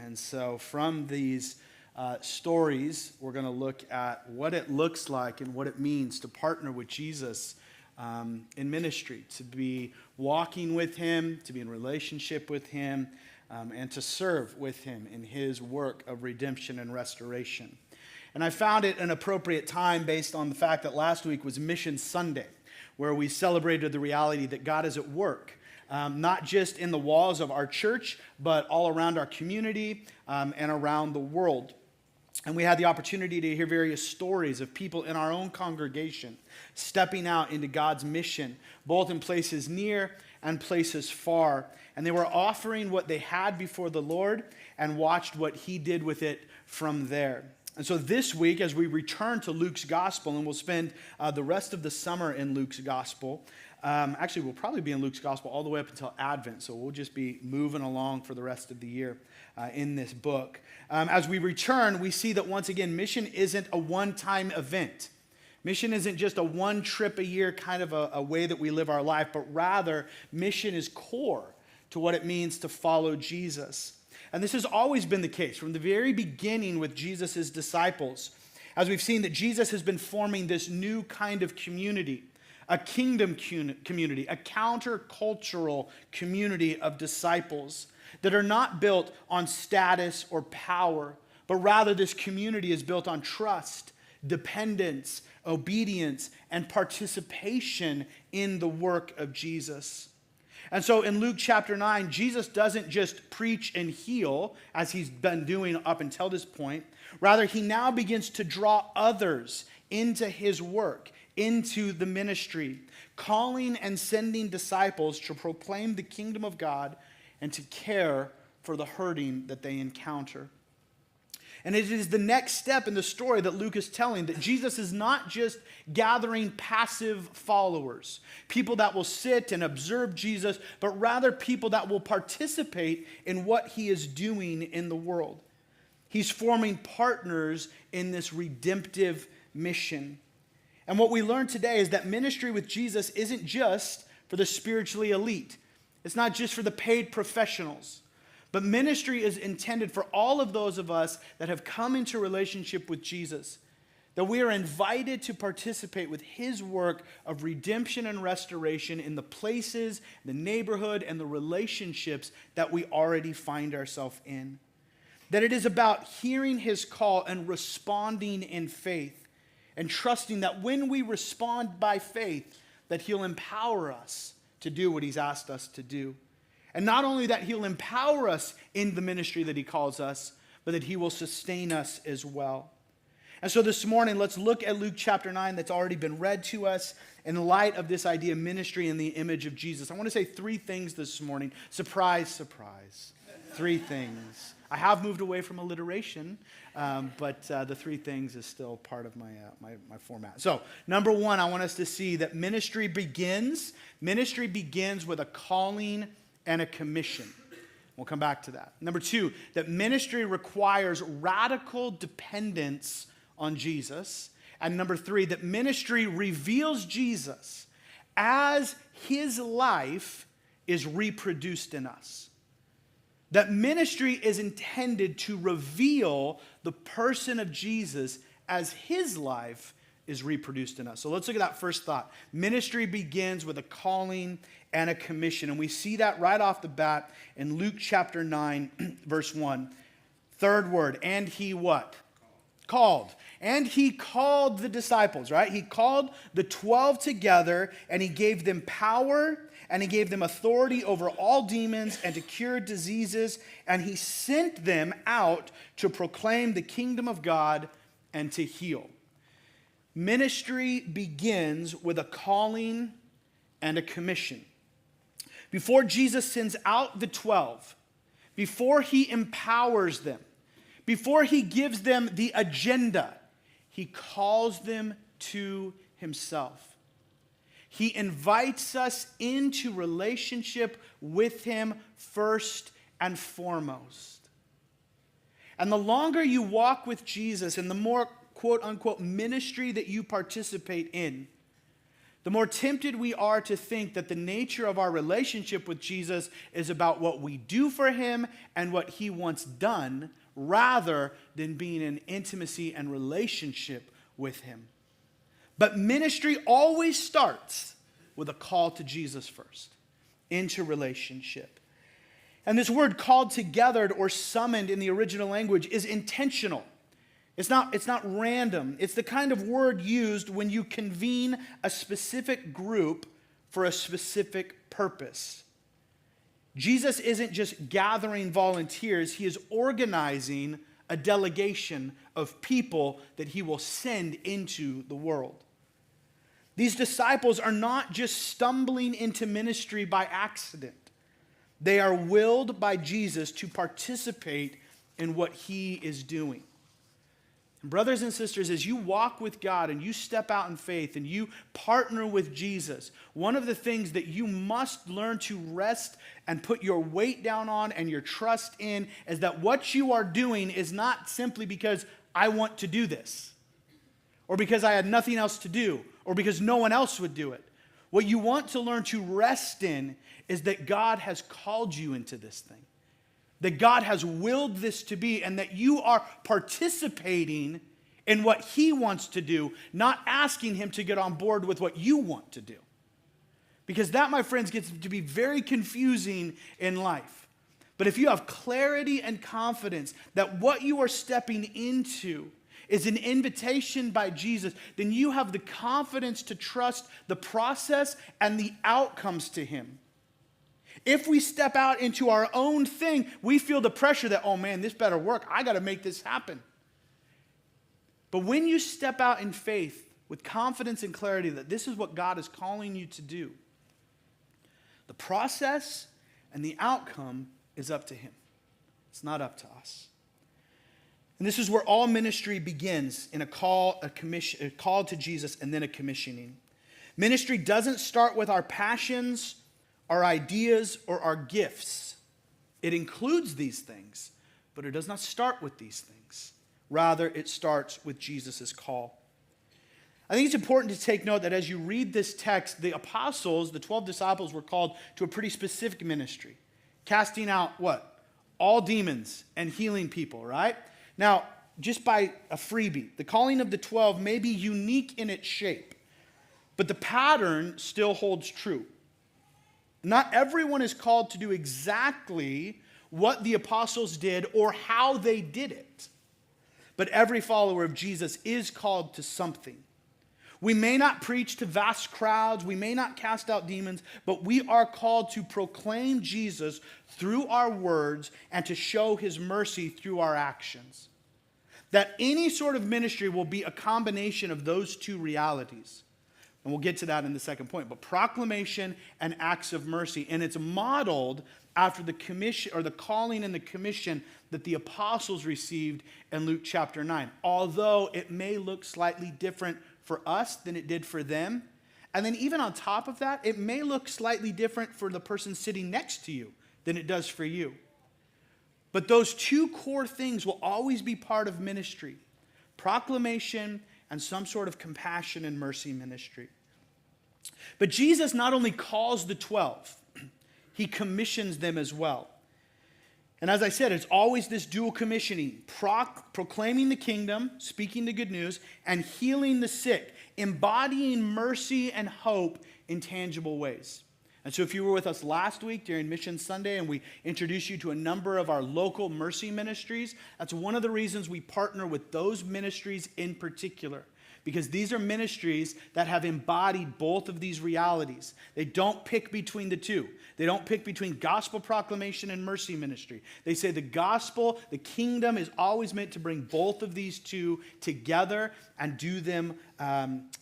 And so from these stories, we're going to look at what it looks like and what it means to partner with Jesus in ministry, to be walking with him, to be in relationship with him, and to serve with him in his work of redemption and restoration. And I found it an appropriate time based on the fact that last week was Mission Sunday, where we celebrated the reality that God is at work, not just in the walls of our church, but all around our community and around the world. And we had the opportunity to hear various stories of people in our own congregation stepping out into God's mission, both in places near and places far. And they were offering what they had before the Lord and watched what he did with it from there. And so this week, as we return to Luke's gospel, and we'll spend the rest of the summer in Luke's gospel, actually we'll probably be in Luke's gospel all the way up until Advent, so we'll just be moving along for the rest of the year in this book. As we return, we see that once again, mission isn't a one-time event. Mission isn't just a one trip a year kind of a way that we live our life, but rather mission is core to what it means to follow Jesus. And this has always been the case from the very beginning with Jesus' disciples, as we've seen that Jesus has been forming this new kind of community, a kingdom community, a countercultural community of disciples that are not built on status or power, but rather this community is built on trust, dependence, obedience, and participation in the work of Jesus. And so in Luke chapter 9, Jesus doesn't just preach and heal as he's been doing up until this point. Rather, he now begins to draw others into his work, into the ministry, calling and sending disciples to proclaim the kingdom of God and to care for the hurting that they encounter. And it is the next step in the story that Luke is telling, that Jesus is not just gathering passive followers, people that will sit and observe Jesus, but rather people that will participate in what he is doing in the world. He's forming partners in this redemptive mission. And what we learn today is that ministry with Jesus isn't just for the spiritually elite. It's not just for the paid professionals. But ministry is intended for all of those of us that have come into relationship with Jesus, that we are invited to participate with his work of redemption and restoration in the places, the neighborhood, and the relationships that we already find ourselves in. That it is about hearing his call and responding in faith, and trusting that when we respond by faith, that he'll empower us to do what he's asked us to do. And not only that he'll empower us in the ministry that he calls us, but that he will sustain us as well. And so this morning, let's look at Luke chapter 9 that's already been read to us in light of this idea of ministry in the image of Jesus. I want to say three things this morning. Surprise, surprise. Three things. I have moved away from alliteration, but the three things is still part of my format. So, number one, I want us to see that ministry begins with a calling and a commission. We'll come back to that. Number two, that ministry requires radical dependence on Jesus. And number three, that ministry reveals Jesus as his life is reproduced in us. That ministry is intended to reveal the person of Jesus as his life is reproduced in us. So let's look at that first thought. Ministry begins with a calling and a commission. And we see that right off the bat in Luke chapter 9, verse 1. Third word, and he what? Called. And he called the disciples, right? He called the 12 together, and he gave them power, and he gave them authority over all demons and to cure diseases, and he sent them out to proclaim the kingdom of God and to heal. Ministry begins with a calling and a commission. Before Jesus sends out the 12, before he empowers them, before he gives them the agenda, he calls them to himself. He invites us into relationship with him first and foremost. And the longer you walk with Jesus and the more quote unquote ministry that you participate in, the more tempted we are to think that the nature of our relationship with Jesus is about what we do for him and what he wants done, rather than being in intimacy and relationship with him. But ministry always starts with a call to Jesus first, into relationship. And this word called together or summoned in the original language is intentional. It's not random. It's the kind of word used when you convene a specific group for a specific purpose. Jesus isn't just gathering volunteers. He is organizing a delegation of people that he will send into the world. These disciples are not just stumbling into ministry by accident. They are willed by Jesus to participate in what he is doing. Brothers and sisters, as you walk with God and you step out in faith and you partner with Jesus, one of the things that you must learn to rest and put your weight down on and your trust in is that what you are doing is not simply because I want to do this, or because I had nothing else to do, or because no one else would do it. What you want to learn to rest in is that God has called you into this thing. That God has willed this to be, and that you are participating in what he wants to do, not asking him to get on board with what you want to do. Because that, my friends, gets to be very confusing in life. But if you have clarity and confidence that what you are stepping into is an invitation by Jesus, then you have the confidence to trust the process and the outcomes to him. If we step out into our own thing, we feel the pressure that, oh man, this better work. I got to make this happen. But when you step out in faith with confidence and clarity that this is what God is calling you to do, the process and the outcome is up to him. It's not up to us. And this is where all ministry begins, in a call to Jesus, and then a commissioning. Ministry doesn't start with our passions, our ideas, or our gifts. It includes these things, but it does not start with these things. Rather, it starts with Jesus' call. I think it's important to take note that as you read this text, the apostles, the 12 disciples, were called to a pretty specific ministry. Casting out what? All demons and healing people, right? Now, just by a freebie, the calling of the 12 may be unique in its shape, but the pattern still holds true. Not everyone is called to do exactly what the apostles did or how they did it. But every follower of Jesus is called to something. We may not preach to vast crowds, we may not cast out demons, but we are called to proclaim Jesus through our words and to show his mercy through our actions. That any sort of ministry will be a combination of those two realities. And we'll get to that in the second point. But proclamation and acts of mercy. And it's modeled after the commission, or the calling and the commission that the apostles received in Luke chapter 9. Although it may look slightly different for us than it did for them. And then even on top of that, it may look slightly different for the person sitting next to you than it does for you. But those two core things will always be part of ministry. Proclamation and some sort of compassion and mercy ministry. But Jesus not only calls the 12, he commissions them as well. And as I said, it's always this dual commissioning, proclaiming the kingdom, speaking the good news, and healing the sick, embodying mercy and hope in tangible ways. And so if you were with us last week during Mission Sunday and we introduced you to a number of our local mercy ministries, that's one of the reasons we partner with those ministries in particular. Because these are ministries that have embodied both of these realities. They don't pick between the two. They don't pick between gospel proclamation and mercy ministry. They say the gospel, the kingdom is always meant to bring both of these two together and do them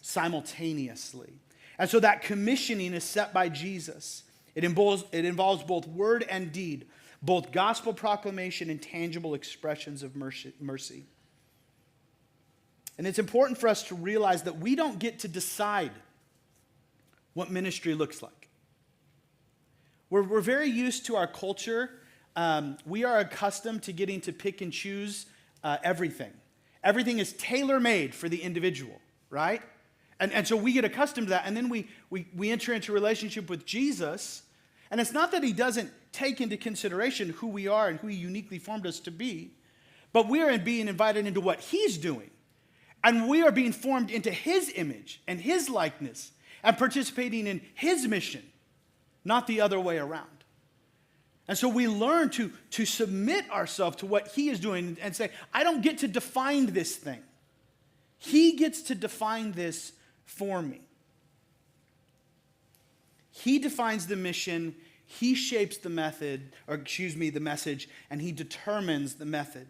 simultaneously. And so that commissioning is set by Jesus. It involves both word and deed, both gospel proclamation and tangible expressions of mercy. And it's important for us to realize that we don't get to decide what ministry looks like. We're very used to our culture. We are accustomed to getting to pick and choose everything. Everything is tailor-made for the individual, right? And so we get accustomed to that, and then we enter into a relationship with Jesus, and it's not that he doesn't take into consideration who we are and who he uniquely formed us to be, but we are being invited into what he's doing. And we are being formed into his image and his likeness and participating in his mission, not the other way around. And so we learn to submit ourselves to what he is doing and say, I don't get to define this thing. He gets to define this for me. He defines the mission, he shapes the the message, and he determines the method.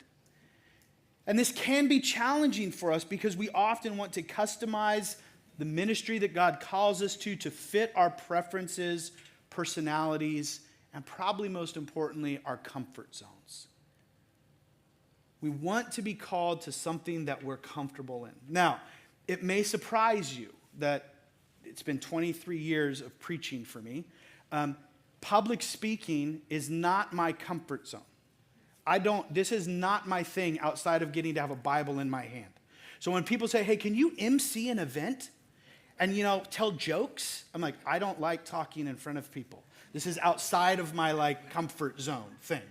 And this can be challenging for us because we often want to customize the ministry that God calls us to fit our preferences, personalities, and probably most importantly, our comfort zones. We want to be called to something that we're comfortable in. Now, it may surprise you that it's been 23 years of preaching for me. Public speaking is not my comfort zone. This is not my thing outside of getting to have a Bible in my hand. So when people say, hey, can you MC an event and, tell jokes? I'm like, I don't like talking in front of people. This is outside of my comfort zone thing.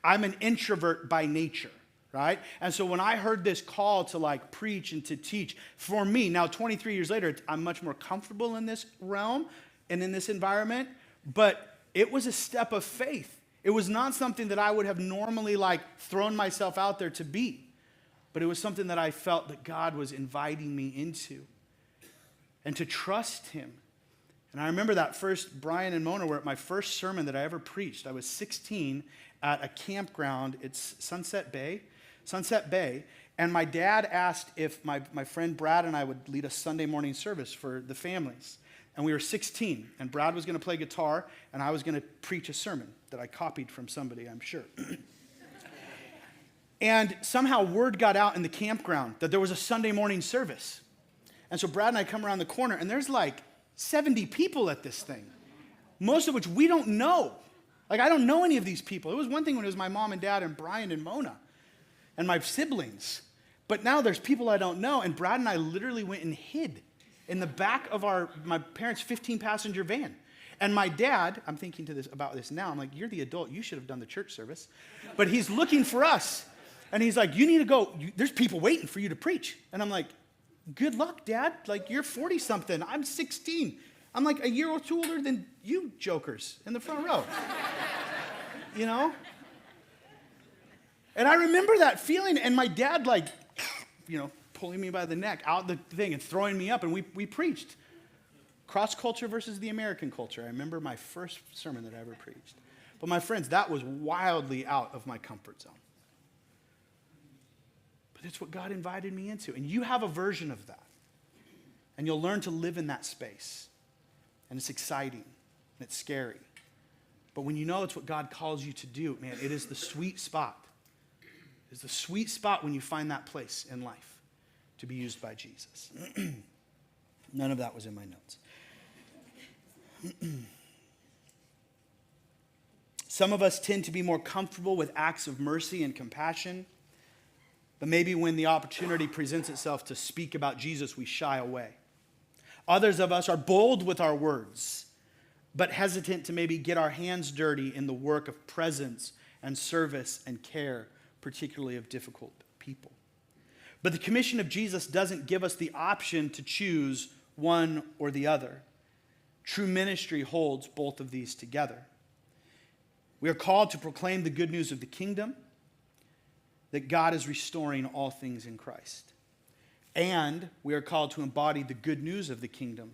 I'm an introvert by nature, right? And so when I heard this call to preach and to teach, for me, now 23 years later, I'm much more comfortable in this realm and in this environment, but it was a step of faith. It was not something that I would have normally thrown myself out there to be, but it was something that I felt that God was inviting me into and to trust him. And I remember that first, Brian and Mona were at my first sermon that I ever preached. I was 16 at a campground. It's Sunset Bay. And my dad asked if my friend Brad and I would lead a Sunday morning service for the families. And we were 16, and Brad was going to play guitar, and I was going to preach a sermon that I copied from somebody, I'm sure. And somehow word got out in the campground that there was a Sunday morning service. And so Brad and I come around the corner, and there's 70 people at this thing, most of which we don't know. I don't know any of these people. It was one thing when it was my mom and dad and Brian and Mona and my siblings. But now there's people I don't know, and Brad and I literally went and hid in the back of my parents' 15-passenger van. And my dad, I'm thinking about this now, I'm like, you're the adult, you should have done the church service. But he's looking for us. And he's like, you need to go, there's people waiting for you to preach. And I'm like, good luck, Dad. You're 40-something, I'm 16. I'm a year or two older than you jokers in the front row. And I remember that feeling, and my dad pulling me by the neck out the thing and throwing me up, and we preached. Cross-culture versus the American culture. I remember my first sermon that I ever preached. But my friends, that was wildly out of my comfort zone. But it's what God invited me into. And you have a version of that. And you'll learn to live in that space. And it's exciting. And it's scary. But when you know it's what God calls you to do, man, it is the sweet spot. It's the sweet spot when you find that place in life to be used by Jesus. None of that was in my notes. Some of us tend to be more comfortable with acts of mercy and compassion, but maybe when the opportunity presents itself to speak about Jesus, we shy away. Others of us are bold with our words, but hesitant to maybe get our hands dirty in the work of presence and service and care, particularly of difficult people. But the commission of Jesus doesn't give us the option to choose one or the other. True ministry holds both of these together. We are called to proclaim the good news of the kingdom, that God is restoring all things in Christ. And we are called to embody the good news of the kingdom,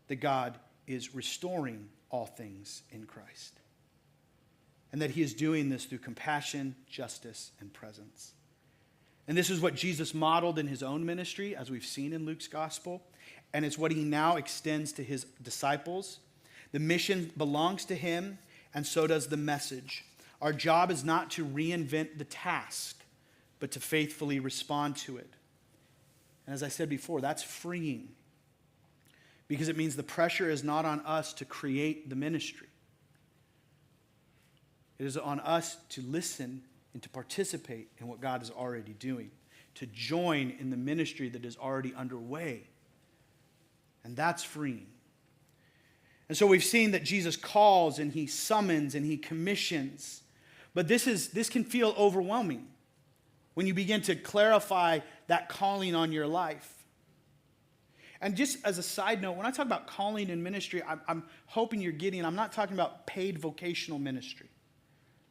that God is restoring all things in Christ. And that he is doing this through compassion, justice, and presence. And this is what Jesus modeled in his own ministry, as we've seen in Luke's gospel. And it's what he now extends to his disciples. The mission belongs to him, and so does the message. Our job is not to reinvent the task, but to faithfully respond to it. And as I said before, that's freeing, because it means the pressure is not on us to create the ministry. It is on us to listen and to participate in what God is already doing, to join in the ministry that is already underway And that's freeing. And so we've seen that Jesus calls and he summons and he commissions. But this can feel overwhelming when you begin to clarify that calling on your life. And just as a side note, when I talk about calling in ministry, I'm hoping you're getting, I'm not talking about paid vocational ministry.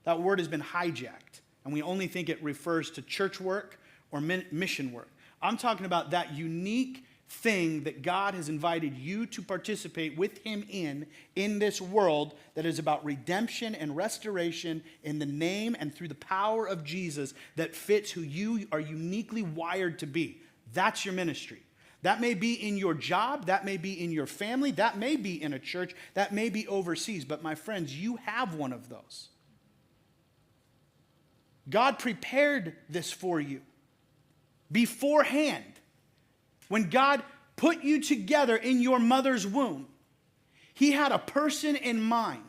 That word has been hijacked, and we only think it refers to church work or mission work. I'm talking about that unique thing that God has invited you to participate with him in this world that is about redemption and restoration in the name and through the power of Jesus that fits who you are uniquely wired to be. That's your ministry. That may be in your job, that may be in your family, that may be in a church, that may be overseas. But my friends, you have one of those. God prepared this for you beforehand. When God put you together in your mother's womb, he had a person in mind.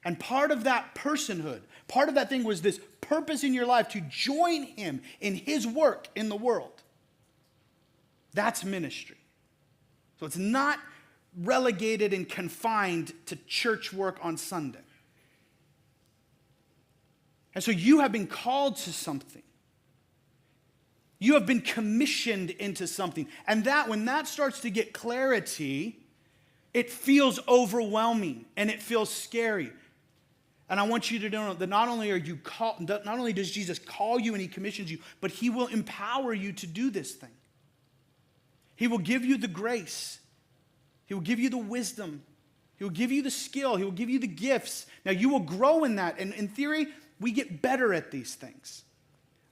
And part of that personhood, part of that thing was this purpose in your life to join him in his work in the world. That's ministry. So it's not relegated and confined to church work on Sunday. And so you have been called to something. You have been commissioned into something. And that when that starts to get clarity, it feels overwhelming and it feels scary. And I want you to know that not only are you called, not only does Jesus call you and he commissions you, but he will empower you to do this thing. He will give you the grace. He will give you the wisdom. He will give you the skill. He will give you the gifts. Now you will grow in that. And in theory, we get better at these things.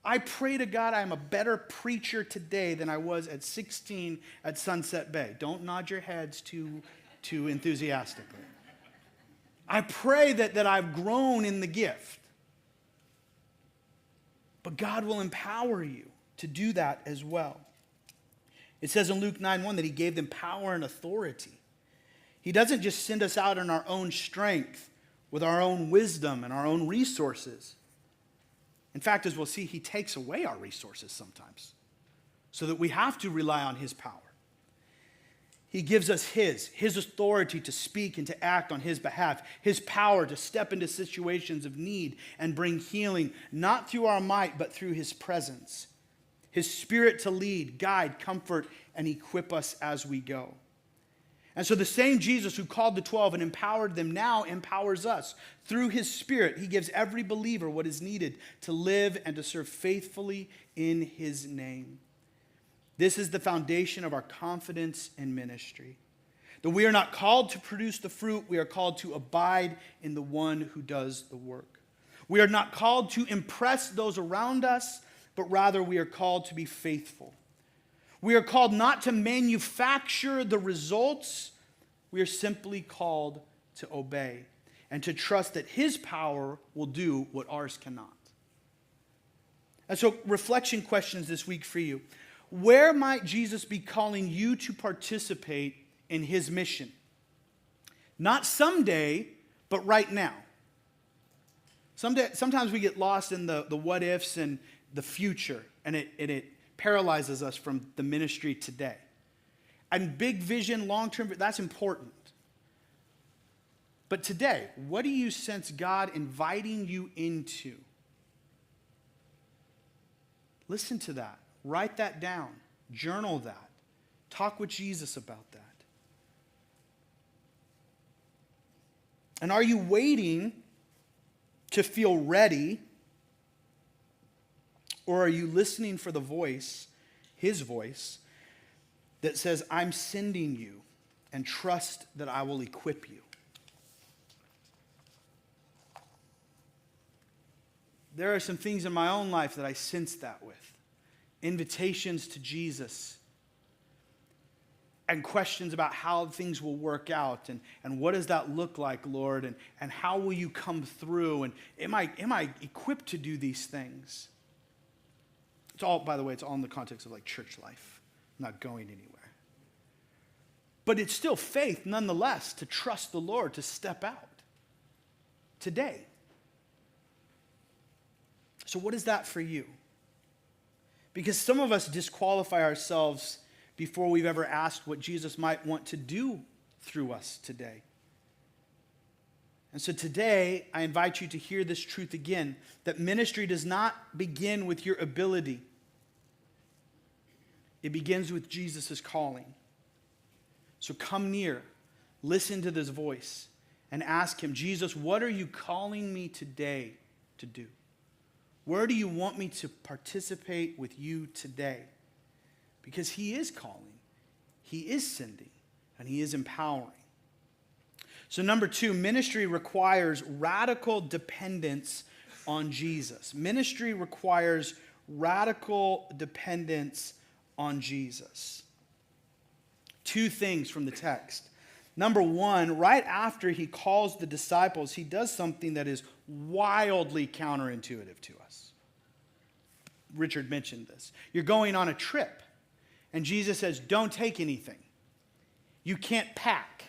I pray to God I am a better preacher today than I was at 16 at Sunset Bay. Don't nod your heads too enthusiastically. I pray that I've grown in the gift. But God will empower you to do that as well. It says in Luke 9:1 that he gave them power and authority. He doesn't just send us out in our own strength, with our own wisdom and our own resources. In fact, as we'll see, he takes away our resources sometimes so that we have to rely on his power. He gives us his authority to speak and to act on his behalf, his power to step into situations of need and bring healing, not through our might, but through his presence. His spirit to lead, guide, comfort, and equip us as we go. And so the same Jesus who called the 12 and empowered them now empowers us. Through his spirit, he gives every believer what is needed to live and to serve faithfully in his name. This is the foundation of our confidence in ministry. That we are not called to produce the fruit, we are called to abide in the one who does the work. We are not called to impress those around us, but rather we are called to be faithful. We are called not to manufacture the results. We are simply called to obey and to trust that his power will do what ours cannot. And so, reflection questions this week for you. Where might Jesus be calling you to participate in his mission? Not someday, but right now. Sometimes we get lost in the what ifs and the future, and it paralyzes us from the ministry today. And big vision, long-term, that's important. But today, what do you sense God inviting you into? Listen to that. Write that down. Journal that. Talk with Jesus about that. And are you waiting to feel ready? Or are you listening for the voice, his voice, that says, I'm sending you and trust that I will equip you? There are some things in my own life that I sense that with. Invitations to Jesus. And questions about how things will work out. And what does that look like, Lord? And how will you come through? And am I equipped to do these things? It's all, by the way, it's all in the context of like church life. I'm not going anywhere. But it's still faith, nonetheless, to trust the Lord, to step out today. So what is that for you? Because some of us disqualify ourselves before we've ever asked what Jesus might want to do through us today. And so today, I invite you to hear this truth again, that ministry does not begin with your ability. It begins with Jesus' calling. So come near, listen to this voice, and ask him, Jesus, what are you calling me today to do? Where do you want me to participate with you today? Because he is calling, he is sending, and he is empowering. So number 2, ministry requires radical dependence on Jesus. Ministry requires radical dependence on Jesus. 2 things from the text. Number 1, right after he calls the disciples, he does something that is wildly counterintuitive to us. Richard mentioned this. You're going on a trip, and Jesus says, don't take anything. You can't pack.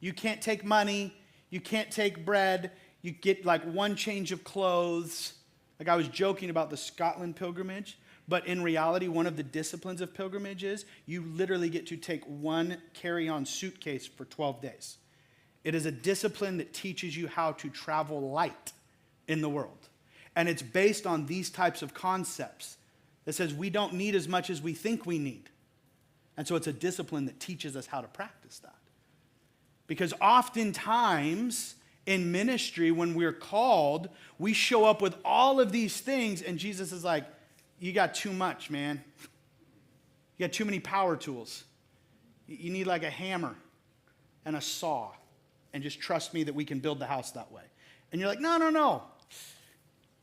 You can't take money. You can't take bread. You get like one change of clothes. Like I was joking about the Scotland pilgrimage, but in reality, one of the disciplines of pilgrimage is you literally get to take one carry-on suitcase for 12 days. It is a discipline that teaches you how to travel light in the world. And it's based on these types of concepts that says we don't need as much as we think we need. And so it's a discipline that teaches us how to practice that. Because oftentimes in ministry, when we're called, we show up with all of these things, and Jesus is like, you got too much, man. You got too many power tools. You need like a hammer and a saw, and just trust me that we can build the house that way. And you're like, no.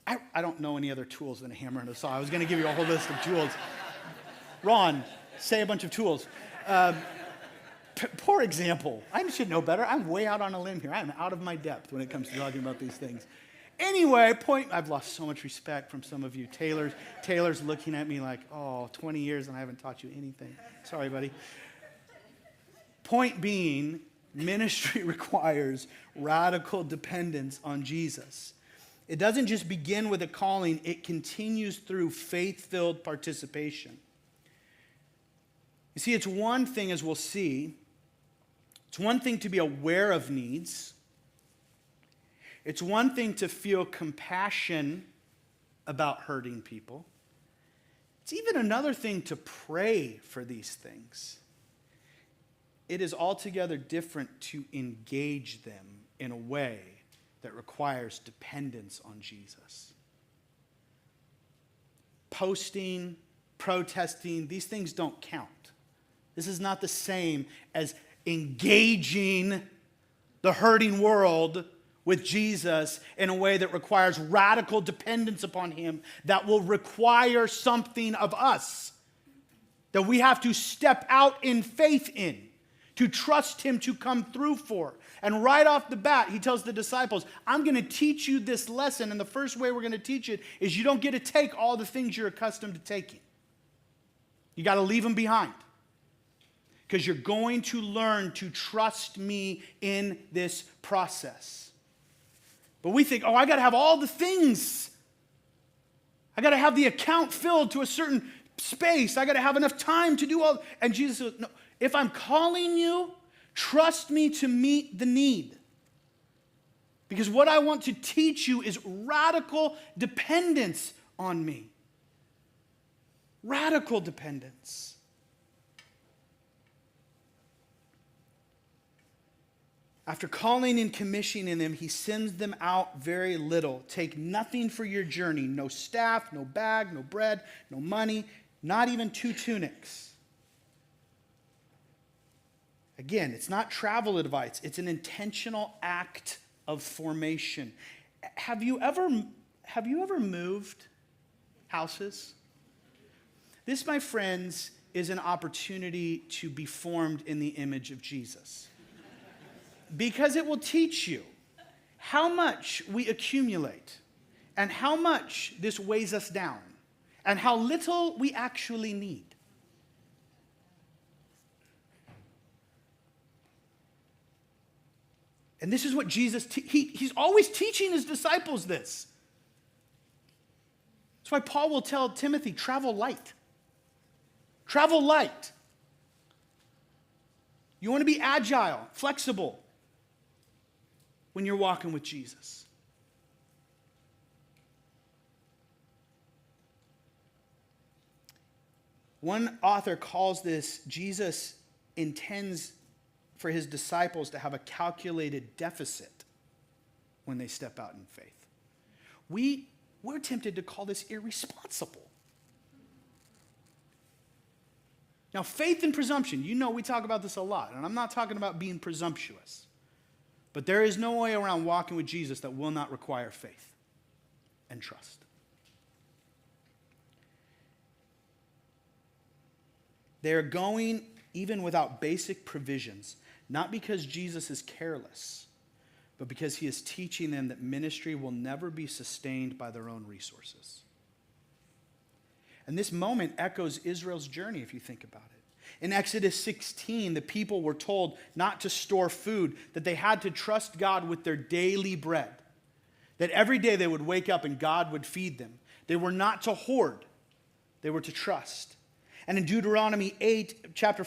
I don't know any other tools than a hammer and a saw. I was going to give you a whole list of tools. Ron, say a bunch of tools. Poor example. I should know better. I'm way out on a limb here. I'm out of my depth when it comes to talking about these things. Anyway, I've lost so much respect from some of you. Taylor's looking at me like, 20 years and I haven't taught you anything. Sorry, buddy. Point being, ministry requires radical dependence on Jesus. It doesn't just begin with a calling, it continues through faith-filled participation. You see, it's one thing, as we'll see, it's one thing to be aware of needs. It's one thing to feel compassion about hurting people. It's even another thing to pray for these things. It is altogether different to engage them in a way that requires dependence on Jesus. Posting, protesting, these things don't count. This is not the same as engaging the hurting world with Jesus in a way that requires radical dependence upon him, that will require something of us, that we have to step out in faith in, to trust him to come through for. And right off the bat, he tells the disciples, I'm going to teach you this lesson, and the first way we're going to teach it is you don't get to take all the things you're accustomed to taking. You got to leave them behind. Because you're going to learn to trust me in this process. But we think, I got to have all the things. I got to have the account filled to a certain space. I got to have enough time to do all. And Jesus says, no, if I'm calling you, trust me to meet the need. Because what I want to teach you is radical dependence on me. Radical dependence. After calling and commissioning them, he sends them out very little. Take nothing for your journey. No staff, no bag, no bread, no money, not even 2 tunics. Again, it's not travel advice. It's an intentional act of formation. Have you ever moved houses? This, my friends, is an opportunity to be formed in the image of Jesus. Because it will teach you how much we accumulate and how much this weighs us down and how little we actually need. And this is what Jesus, he's always teaching his disciples this. That's why Paul will tell Timothy, travel light. Travel light. You want to be agile, flexible when you're walking with Jesus. One author calls this, Jesus intends for his disciples to have a calculated deficit when they step out in faith. We're tempted to call this irresponsible. Now, faith and presumption, you know we talk about this a lot, and I'm not talking about being presumptuous. But there is no way around walking with Jesus that will not require faith and trust. They are going even without basic provisions, not because Jesus is careless, but because he is teaching them that ministry will never be sustained by their own resources. And this moment echoes Israel's journey, if you think about it. In Exodus 16, the people were told not to store food, that they had to trust God with their daily bread, that every day they would wake up and God would feed them. They were not to hoard, they were to trust. And in Deuteronomy 8, chapter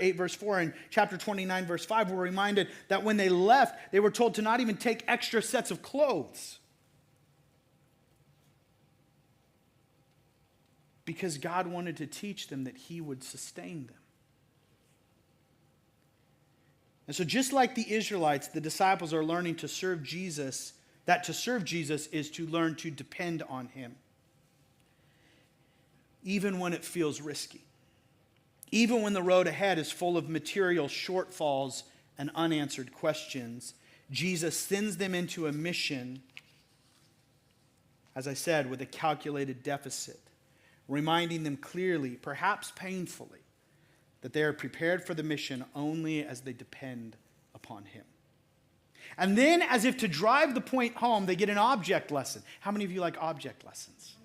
8, verse 4, and chapter 29, verse 5, we're reminded that when they left, they were told to not even take extra sets of clothes. Because God wanted to teach them that he would sustain them. And so just like the Israelites, the disciples are learning to serve Jesus, that to serve Jesus is to learn to depend on him. Even when it feels risky. Even when the road ahead is full of material shortfalls and unanswered questions, Jesus sends them into a mission, as I said, with a calculated deficit, reminding them clearly, perhaps painfully, that they are prepared for the mission only as they depend upon him. And then, as if to drive the point home, they get an object lesson. How many of you like object lessons?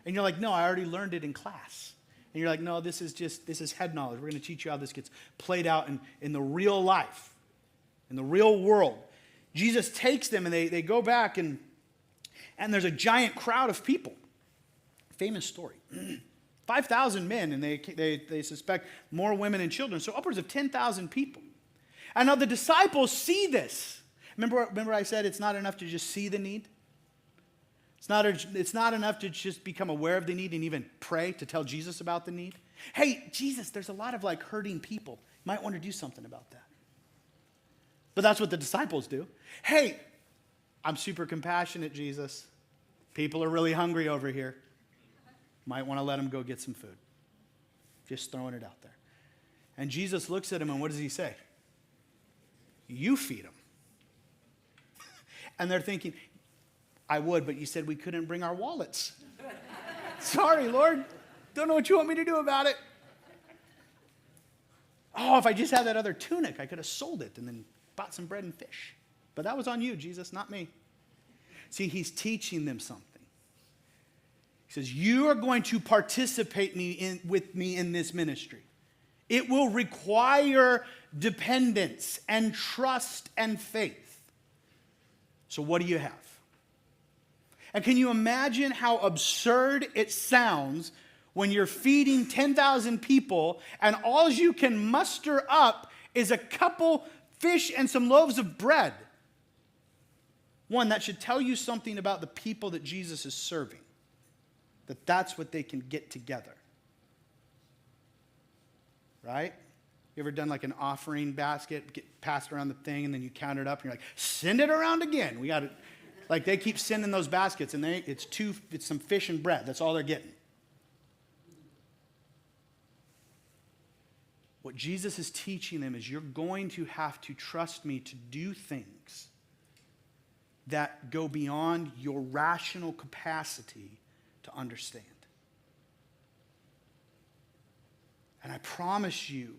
And you're like, no, I already learned it in class. And you're like, no, this is head knowledge. We're going to teach you how this gets played out in the real life, in the real world. Jesus takes them and they go back and there's a giant crowd of people. Famous story. 5,000 men, and they suspect more women and children, so upwards of 10,000 people. And now the disciples see this. Remember I said it's not enough to just see the need? It's not enough to just become aware of the need and even pray to tell Jesus about the need. Hey, Jesus, there's a lot of hurting people. You might want to do something about that. But that's what the disciples do. Hey, I'm super compassionate, Jesus. People are really hungry over here. Might want to let them go get some food. Just throwing it out there. And Jesus looks at him and what does he say? You feed them. And they're thinking, I would, but you said we couldn't bring our wallets. Sorry, Lord. Don't know what you want me to do about it. Oh, if I just had that other tunic, I could have sold it and then bought some bread and fish. But that was on you, Jesus, not me. See, he's teaching them something. He says, you are going to participate with me in this ministry. It will require dependence and trust and faith. So what do you have? And can you imagine how absurd it sounds when you're feeding 10,000 people and all you can muster up is a couple fish and some loaves of bread? One, that should tell you something about the people that Jesus is serving. That's what they can get together. Right? You ever done an offering basket, get passed around the thing, and then you count it up, and you're like, send it around again. We got it. They keep sending those baskets, and it's some fish and bread. That's all they're getting. What Jesus is teaching them is you're going to have to trust me to do things that go beyond your rational capacity to understand. And I promise you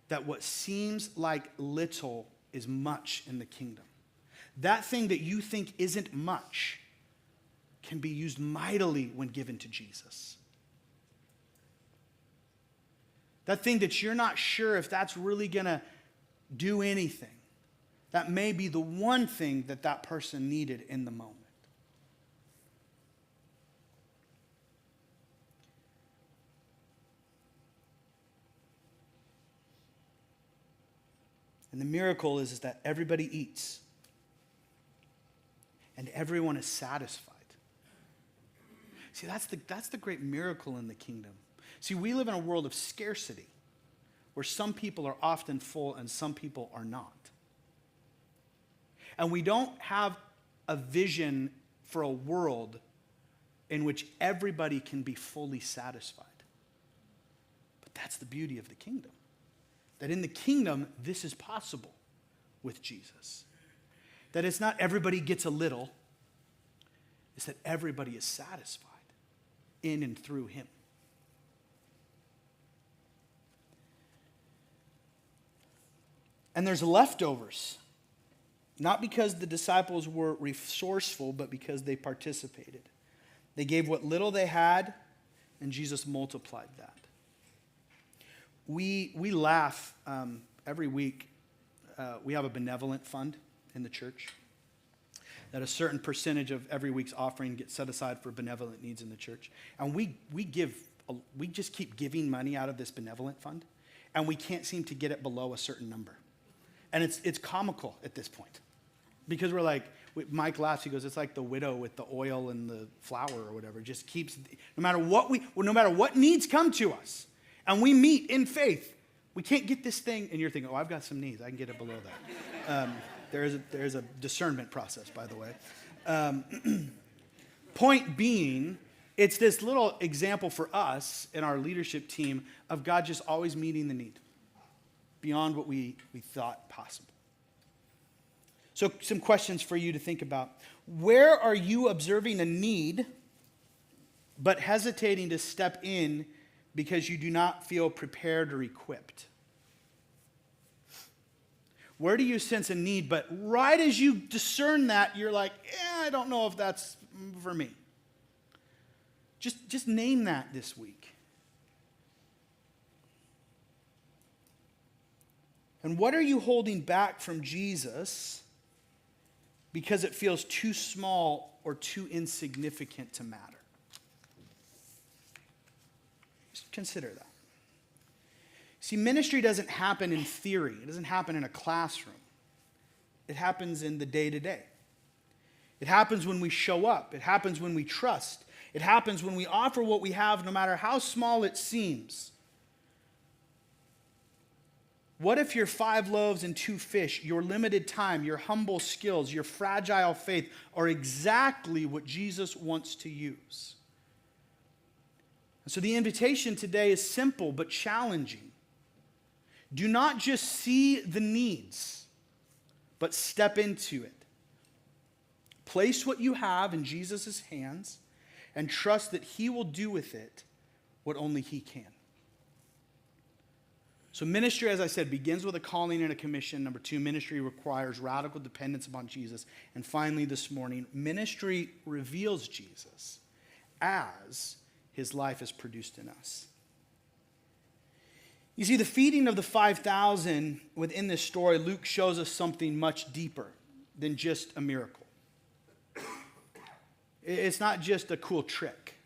that what seems like little is much in the kingdom. That thing that you think isn't much can be used mightily when given to Jesus. That thing that you're not sure if that's really going to do anything, that may be the one thing that person needed in the moment. And the miracle is that everybody eats. And everyone is satisfied. See, that's the great miracle in the kingdom. See, we live in a world of scarcity where some people are often full and some people are not. And we don't have a vision for a world in which everybody can be fully satisfied. But that's the beauty of the kingdom. That in the kingdom, this is possible with Jesus. That it's not everybody gets a little. It's that everybody is satisfied in and through him. And there's leftovers. Not because the disciples were resourceful, but because they participated. They gave what little they had, and Jesus multiplied that. We laugh every week. We have a benevolent fund in the church that a certain percentage of every week's offering gets set aside for benevolent needs in the church. And we just keep giving money out of this benevolent fund, and we can't seem to get it below a certain number. And it's comical at this point. Because we're like, Mike laughs, he goes, it's like the widow with the oil and the flour or whatever. It just keeps, no matter what needs come to us, and we meet in faith, we can't get this thing, and you're thinking, oh, I've got some needs, I can get it below that. There is a discernment process, by the way. Point being, it's this little example for us in our leadership team of God just always meeting the need beyond what we thought possible. So some questions for you to think about. Where are you observing a need but hesitating to step in because you do not feel prepared or equipped? Where do you sense a need, but right as you discern that, you're like, I don't know if that's for me. Just name that this week. And what are you holding back from Jesus because it feels too small or too insignificant to matter? Just consider that. See, ministry doesn't happen in theory. It doesn't happen in a classroom. It happens in the day-to-day. It happens when we show up. It happens when we trust. It happens when we offer what we have, no matter how small it seems. What if your 5 loaves and 2 fish, your limited time, your humble skills, your fragile faith are exactly what Jesus wants to use? And so the invitation today is simple but challenging. Do not just see the needs, but step into it. Place what you have in Jesus' hands and trust that he will do with it what only he can. So ministry, as I said, begins with a calling and a commission. Number 2, ministry requires radical dependence upon Jesus. And finally this morning, ministry reveals Jesus as his life is produced in us. You see, the feeding of the 5,000 within this story, Luke shows us something much deeper than just a miracle. It's not just a cool trick.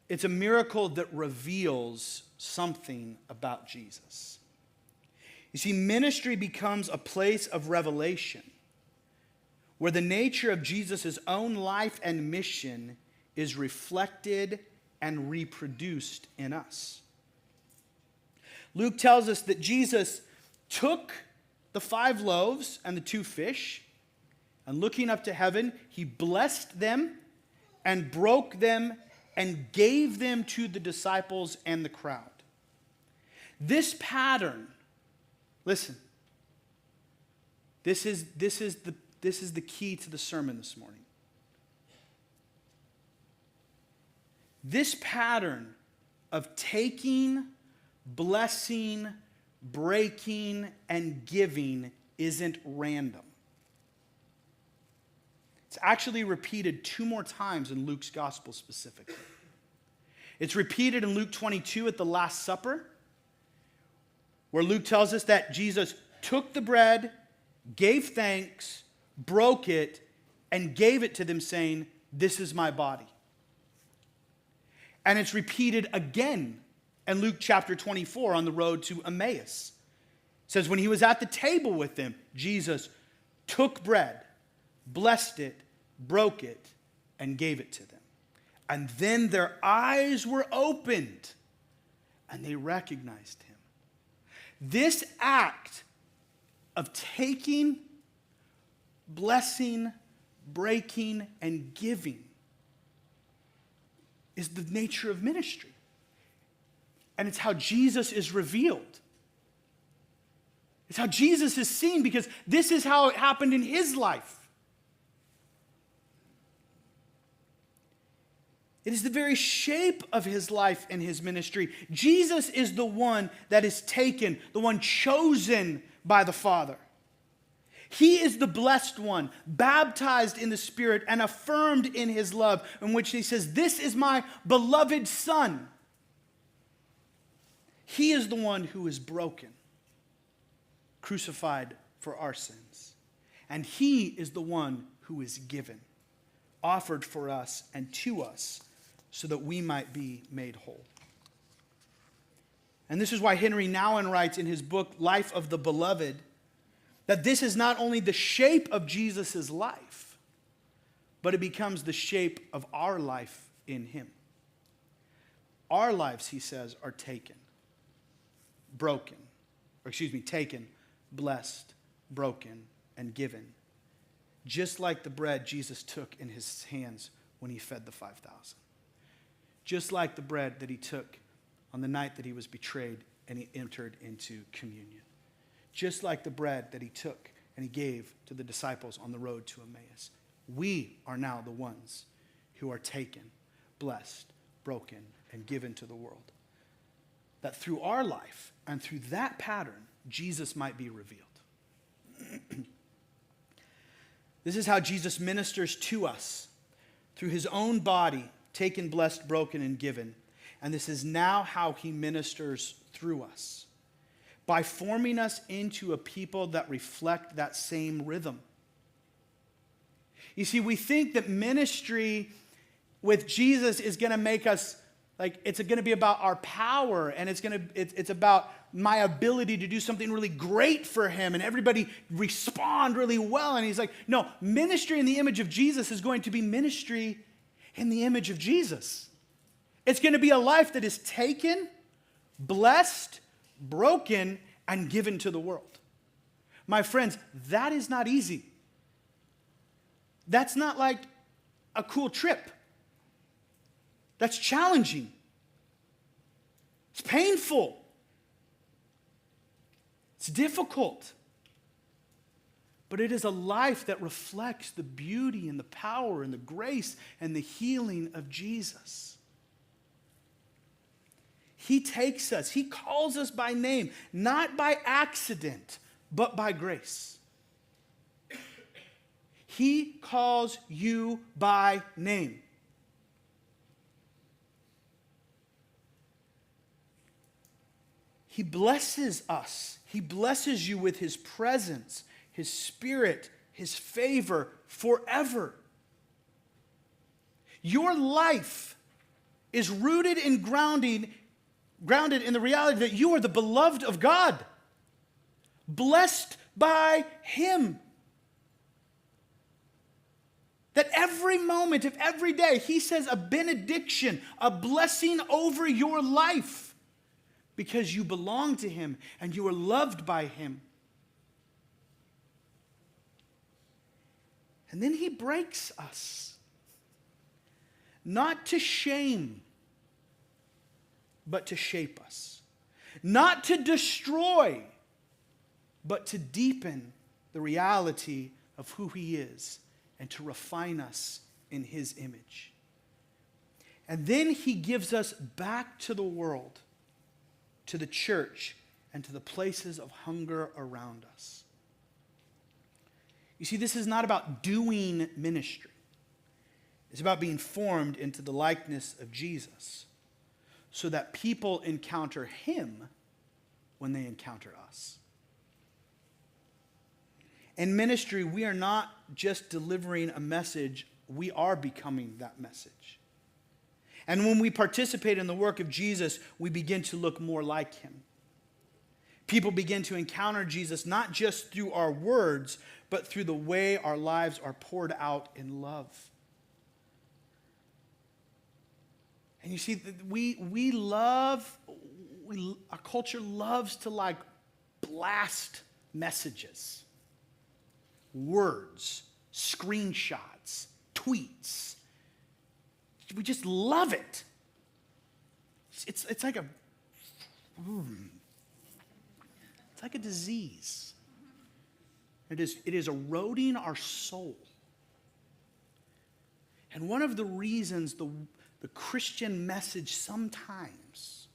It's a miracle that reveals something about Jesus. You see, ministry becomes a place of revelation where the nature of Jesus' own life and mission is reflected and reproduced in us. Luke tells us that Jesus took the 5 loaves and the 2 fish, and looking up to heaven, he blessed them and broke them and gave them to the disciples and the crowd. This pattern, listen, this is the key to the sermon this morning. This pattern of taking, blessing, breaking, and giving isn't random. It's actually repeated 2 more times in Luke's gospel specifically. It's repeated in Luke 22 at the Last Supper, where Luke tells us that Jesus took the bread, gave thanks, broke it, and gave it to them, saying, "This is my body." And it's repeated again in Luke chapter 24 on the road to Emmaus. says when he was at the table with them, Jesus took bread, blessed it, broke it, and gave it to them. And then their eyes were opened, and they recognized him. This act of taking, blessing, breaking, and giving is the nature of ministry. And it's how Jesus is revealed. It's how Jesus is seen, because this is how it happened in his life. It is the very shape of his life and his ministry. Jesus is the one that is taken, the one chosen by the Father. He is the blessed one, baptized in the Spirit and affirmed in his love, in which he says, "This is my beloved Son." He is the one who is broken, crucified for our sins. And he is the one who is given, offered for us and to us, so that we might be made whole. And this is why Henry Nouwen writes in his book, Life of the Beloved, that this is not only the shape of Jesus' life, but it becomes the shape of our life in him. Our lives, he says, are taken, blessed, broken, and given. Just like the bread Jesus took in his hands when he fed the 5,000. Just like the bread that he took on the night that he was betrayed and he entered into communion. Just like the bread that he took and he gave to the disciples on the road to Emmaus. We are now the ones who are taken, blessed, broken, and given to the world. That through our life and through that pattern, Jesus might be revealed. This is how Jesus ministers to us through his own body, taken, blessed, broken, and given. And this is now how he ministers through us, by forming us into a people that reflect that same rhythm. You see, we think that ministry with Jesus is going to make us, like, it's going to be about our power, and it's about my ability to do something really great for him, and everybody respond really well. And he's like, no, ministry in the image of Jesus is going to be ministry in the image of Jesus. It's going to be a life that is taken, blessed, broken, and given to the world. My friends, that is not easy. That's not like a cool trip. That's challenging. It's painful. It's difficult. But it is a life that reflects the beauty and the power and the grace and the healing of Jesus. He takes us, he calls us by name, not by accident, but by grace. He calls you by name. He blesses us. He blesses you with his presence, his spirit, his favor forever. Your life is rooted and grounded in the reality that you are the beloved of God, blessed by him. That every moment of every day, he says a benediction, a blessing over your life, because you belong to him and you are loved by him. And then he breaks us, not to shame, but to shape us. Not to destroy, but to deepen the reality of who he is and to refine us in his image. And then he gives us back to the world, to the church, and to the places of hunger around us. You see, this is not about doing ministry. It's about being formed into the likeness of Jesus, so that people encounter him when they encounter us. In ministry, we are not just delivering a message, we are becoming that message. And when we participate in the work of Jesus, we begin to look more like him. People begin to encounter Jesus not just through our words, but through the way our lives are poured out in love. And you see, our culture loves to like blast messages, words, screenshots, tweets. We just love it. It's like a disease. It is eroding our soul. And one of the reasons the Christian message sometimes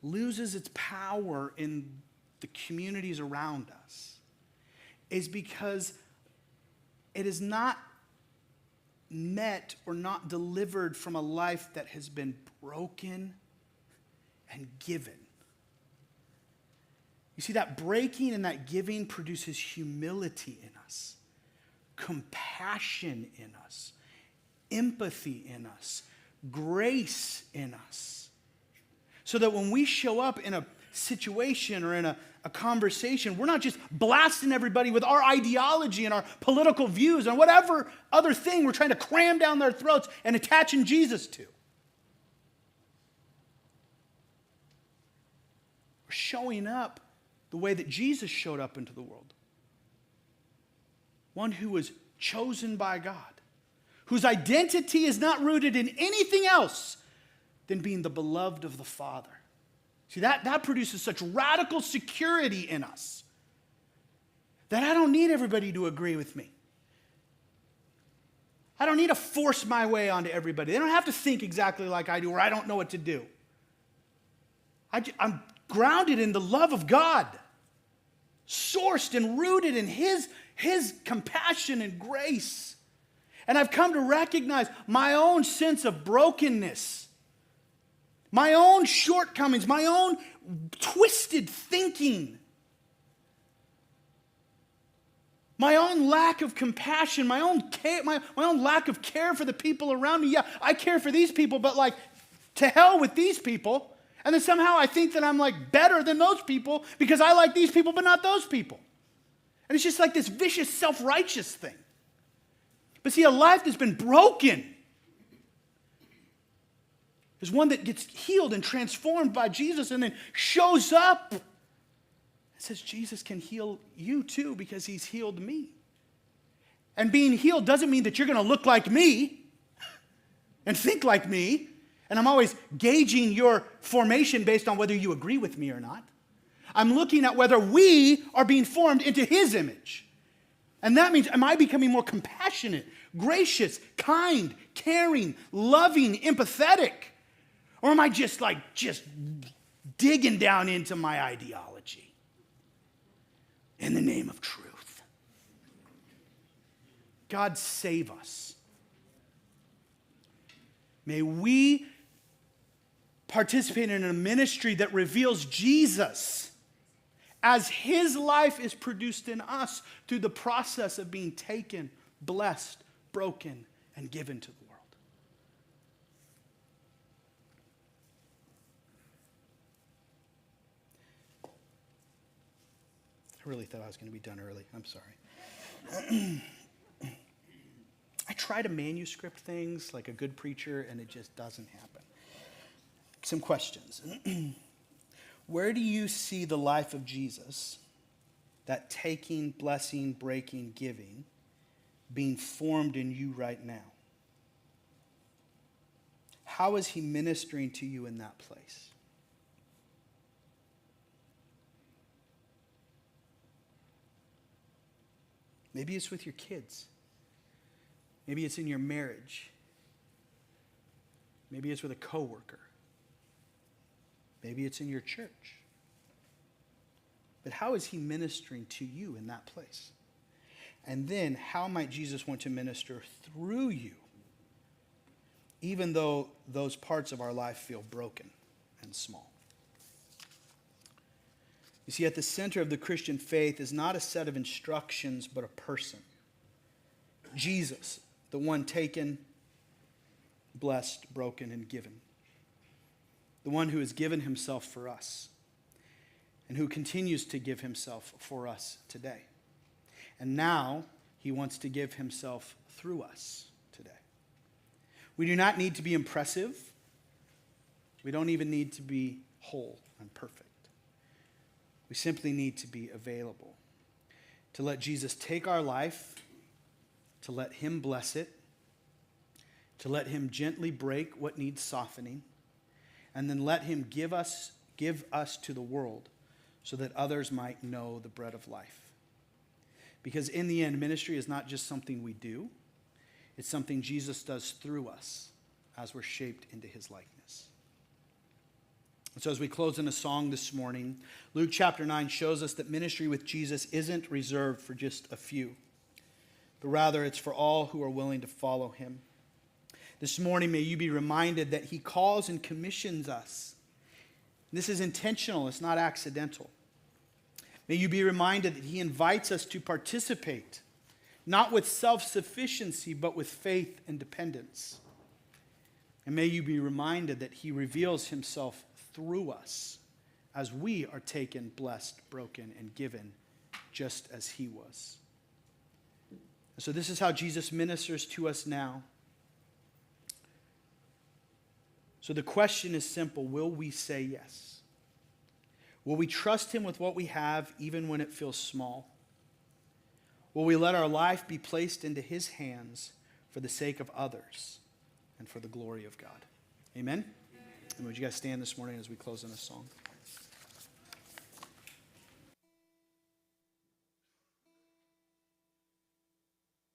loses its power in the communities around us is because it is not met or not delivered from a life that has been broken and given. You see, that breaking and that giving produces humility in us, compassion in us, empathy in us, grace in us. So that when we show up in a situation or in a conversation, we're not just blasting everybody with our ideology and our political views and whatever other thing we're trying to cram down their throats and attaching Jesus to. We're showing up the way that Jesus showed up into the world. One who was chosen by God, whose identity is not rooted in anything else than being the beloved of the Father. See, that produces such radical security in us that I don't need everybody to agree with me. I don't need to force my way onto everybody. They don't have to think exactly like I do, or I don't know what to do. I'm grounded in the love of God, sourced and rooted in His compassion and grace. And I've come to recognize my own sense of brokenness, my own shortcomings, my own twisted thinking, my own lack of compassion, my own lack of care for the people around me. Yeah, I care for these people, but like, to hell with these people. And then somehow I think that I'm like better than those people because I like these people, but not those people. And it's just like this vicious self-righteous thing. But see, a life that's been broken is one that gets healed and transformed by Jesus and then shows up and says, Jesus can heal you too because He's healed me. And being healed doesn't mean that you're going to look like me and think like me. And I'm always gauging your formation based on whether you agree with me or not. I'm looking at whether we are being formed into His image. And that means, am I becoming more compassionate, gracious, kind, caring, loving, empathetic? Or am I just digging down into my ideology in the name of truth? God save us. May we participate in a ministry that reveals Jesus as His life is produced in us through the process of being taken, blessed, broken, and given to the world. I really thought I was going to be done early. I'm sorry. I try to manuscript things like a good preacher, and it just doesn't happen. Some questions. Where do you see the life of Jesus, that taking, blessing, breaking, giving, being formed in you right now? How is He ministering to you in that place? Maybe it's with your kids. Maybe it's in your marriage. Maybe it's with a coworker. Maybe it's in your church. But how is He ministering to you in that place? And then, how might Jesus want to minister through you, even though those parts of our life feel broken and small? You see, at the center of the Christian faith is not a set of instructions, but a person. Jesus, the one taken, blessed, broken, and given. The one who has given Himself for us. and who continues to give himself for us today. And now he wants to give himself through us today. We do not need to be impressive. We don't even need to be whole and perfect. We simply need to be available to let Jesus take our life, to let him bless it, to let him gently break what needs softening, and then let him give us to the world so that others might know the bread of life. Because in the end, ministry is not just something we do, it's something Jesus does through us as we're shaped into his likeness. And so as we close in a song this morning, Luke chapter 9 shows us that ministry with Jesus isn't reserved for just a few, but rather it's for all who are willing to follow him. This morning, may you be reminded that he calls and commissions us. This is intentional, it's not accidental. May you be reminded that he invites us to participate, not with self-sufficiency, but with faith and dependence. And may you be reminded that he reveals himself through us as we are taken, blessed, broken, and given just as he was. And so this is how Jesus ministers to us now. So the question is simple. Will we say yes? Will we trust him with what we have even when it feels small? Will we let our life be placed into his hands for the sake of others and for the glory of God? Amen? And would you guys stand this morning as we close in a song?